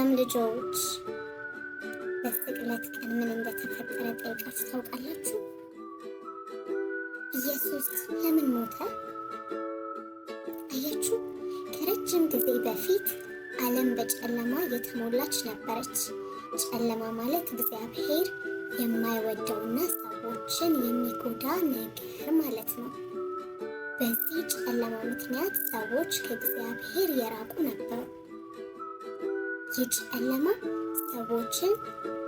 የአዳም ልጆች በስቅለት ቀን ምን እንደተፈጠረ ጠይቃችሁ ታውቃላችሁ? ኢየሱስ ለምን ሞተ? አያችሁ፣ ከረጅም ጊዜ በፊት ዓለም በጨለማ የተሞላች ነበረች። ጨለማ ማለት እግዚአብሔር የማይወደውና ሰዎችን የሚጎዳ ነገር ማለት ነው። በዚህ ጨለማ ምክንያት ሰዎች ከእግዚአብሔር የራቁ ነበሩ። ይህ ጨለማ ሰዎችን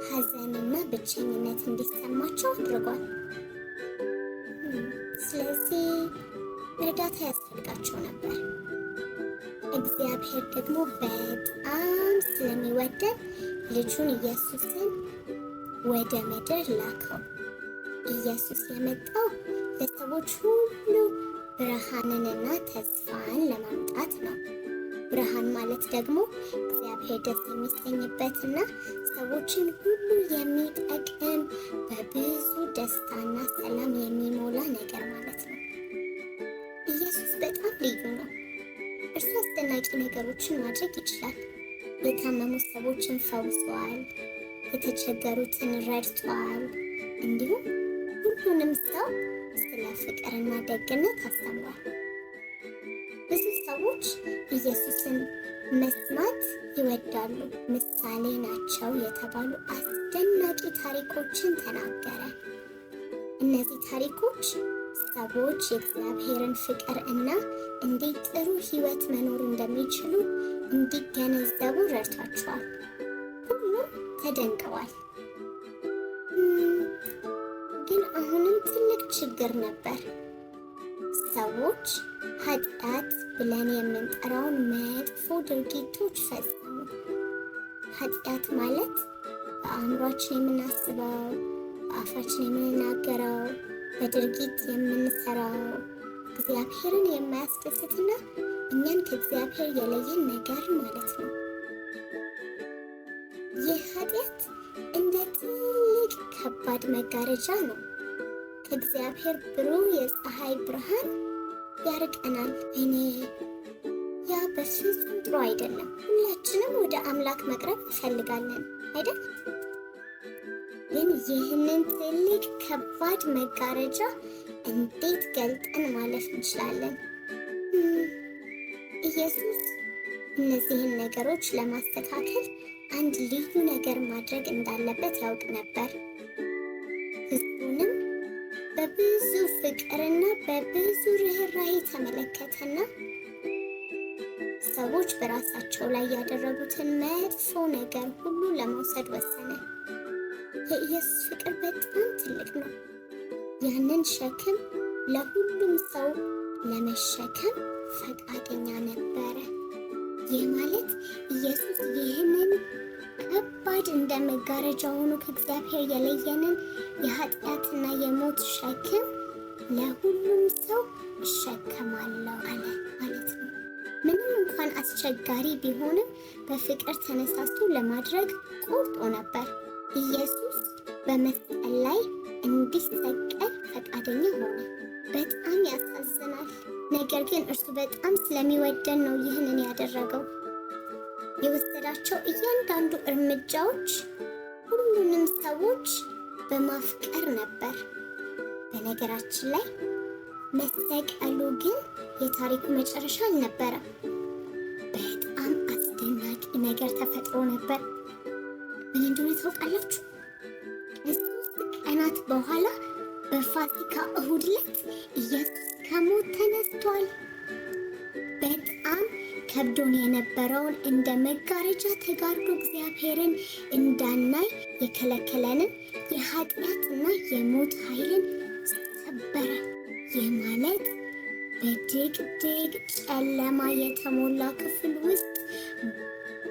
ሐዘንና ብቸኝነት እንዲሰማቸው አድርጓል። ስለዚህ እርዳታ ያስፈልጋቸው ነበር። እግዚአብሔር ደግሞ በጣም ስለሚወደን ልጁን ኢየሱስን ወደ ምድር ላከው። ኢየሱስ የመጣው ለሰዎች ሁሉ ብርሃንንና ተስፋን ለማምጣት ነው። ብርሃን ማለት ደግሞ እግዚአብሔር ደስ የሚሰኝበትና ሰዎችን ሁሉ የሚጠቅም በብዙ ደስታና ሰላም የሚሞላ ነገር ማለት ነው። ኢየሱስ በጣም ልዩ ነው። እርሱ አስደናቂ ነገሮችን ማድረግ ይችላል። የታመሙ ሰዎችን ፈውሷል፣ የተቸገሩትን ረድቷል፣ እንዲሁም ሁሉንም ሰው ስለ ፍቅርና ደግነት አስተምሯል። ብዙ ሰዎች ኢየሱስን መስማት ይወዳሉ። ምሳሌ ናቸው የተባሉ አስደናቂ ታሪኮችን ተናገረ። እነዚህ ታሪኮች ሰዎች የእግዚአብሔርን ፍቅር እና እንዴት ጥሩ ሕይወት መኖር እንደሚችሉ እንዲገነዘቡ ረድቷቸዋል። ሁሉም ተደንቀዋል። ግን አሁንም ትልቅ ችግር ነበር። ሰዎች ኃጢአት ብለን የምንጠራውን መጥፎ ድርጊቶች ፈጸሙ። ኃጢአት ማለት በአእምሯችን የምናስበው፣ በአፋችን የምንናገረው፣ በድርጊት የምንሰራው እግዚአብሔርን የማያስደስትና እኛን ከእግዚአብሔር የለየን ነገር ማለት ነው። ይህ ኃጢአት እንደ ትልቅ ከባድ መጋረጃ ነው። ከእግዚአብሔር ብሩህ የፀሐይ ብርሃን ያርቀናል። ያ በፍጹም ጥሩ አይደለም። ሁላችንም ወደ አምላክ መቅረብ እንፈልጋለን አይደል? ግን ይህንን ትልቅ ከባድ መጋረጃ እንዴት ገልጠን ማለፍ እንችላለን? ኢየሱስ እነዚህን ነገሮች ለማስተካከል አንድ ልዩ ነገር ማድረግ እንዳለበት ያውቅ ነበር። ሕዝቡንም በብዙ ፍቅርና በብዙ ርኅራኄ ተመለከተና ሰዎች በራሳቸው ላይ ያደረጉትን መጥፎ ነገር ሁሉ ለመውሰድ ወሰነ። የኢየሱስ ፍቅር በጣም ትልቅ ነው። ያንን ሸክም ለሁሉም ሰው ለመሸከም ፈቃደኛ ነበረ። ይህ ማለት ኢየሱስ ይህንን ከባድ እንደ መጋረጃ ሆኖ ከእግዚአብሔር የለየንን የኃጢአትና የሞት ሸክም ለሁሉም ሰው እሸከማለሁ አለ ማለት ነው። ምንም እንኳን አስቸጋሪ ቢሆንም በፍቅር ተነሳስቶ ለማድረግ ቆርጦ ነበር። ኢየሱስ በመስቀል ላይ እንዲሰቀል ፈቃደኛ ሆነ። በጣም ያሳዝናል። ነገር ግን እርሱ በጣም ስለሚወደን ነው ይህንን ያደረገው። የወሰዳቸው እያንዳንዱ እርምጃዎች ሁሉንም ሰዎች በማፍቀር ነበር። በነገራችን ላይ መሰቀሉ ግን የታሪኩ መጨረሻ አልነበረም። በጣም አስደናቂ ነገር ተፈጥሮ ነበር። ምን እንደሆነ ታውቃላችሁ? ከ3 ቀናት በኋላ በፋሲካ እሁድ ዕለት ኢየሱስ ከሞት ተነስቷል። በጣም ከብዶን የነበረውን እንደ መጋረጃ ተጋርዶ እግዚአብሔርን እንዳናይ የከለከለንን የኃጢአትና የሞት ኃይልን ሰበረ። ይህ ማለት በድቅድቅ ጨለማ የተሞላ ክፍል ውስጥ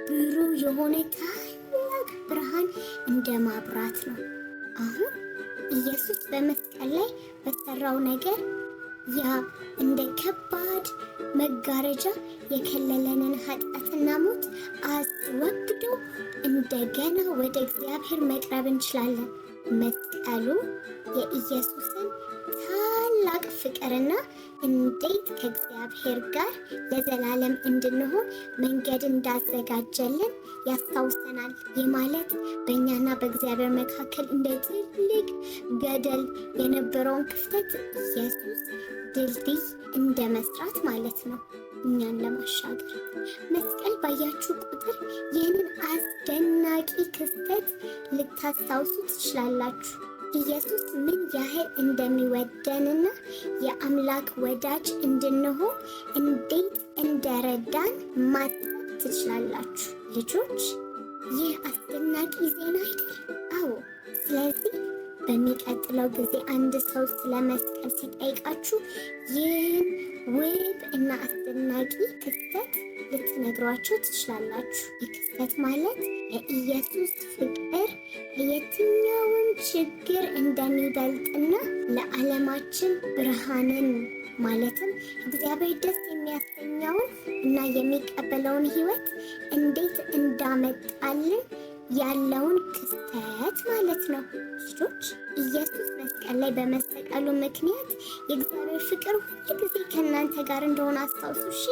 ብሩህ የሆነ ታላቅ ብርሃን እንደ ማብራት ነው። አሁን ኢየሱስ በመስቀል ላይ በሰራው ነገር ያ እንደ ከባድ መጋረጃ የከለለንን ኃጢአትና ሞት አስወግዶ እንደገና ወደ እግዚአብሔር መቅረብ እንችላለን። መስቀሉ የኢየሱስን ታላቅ ታላቅ ፍቅርና እንዴት ከእግዚአብሔር ጋር ለዘላለም እንድንሆን መንገድ እንዳዘጋጀልን ያስታውሰናል። ይህ ማለት በእኛና በእግዚአብሔር መካከል እንደ ትልቅ ገደል የነበረውን ክፍተት ኢየሱስ ድልድይ እንደ መስራት ማለት ነው፣ እኛን ለማሻገር። መስቀል ባያችሁ ቁጥር ይህንን አስደናቂ ክስተት ልታስታውሱ ትችላላችሁ። ኢየሱስ ምን ያህል እንደሚወደንና የአምላክ ወዳጅ እንድንሆን እንዴት እንደረዳን ማሰብ ትችላላችሁ። ልጆች፣ ይህ አስደናቂ ዜና አይደል? አዎ። ስለዚህ በሚቀጥለው ጊዜ አንድ ሰው ስለ መስቀል ሲጠይቃችሁ ይህን ውብ እና አስደናቂ ክስተት ልትነግሯቸው ትችላላችሁ። ይህ ክስተት ማለት የኢየሱስ ፍቅር የትኛውን ችግር እንደሚበልጥና ለዓለማችን ብርሃንን ማለትም እግዚአብሔር ደስ የሚያሰኘውን እና የሚቀበለውን ሕይወት እንዴት እንዳመጣልን ያለውን ክስተት ማለት ነው። ልጆች፣ ኢየሱስ መስቀል ላይ በመሰቀሉ ምክንያት የእግዚአብሔር ፍቅር ሁልጊዜ ከእናንተ ጋር እንደሆነ አስታውሱ። እሺ?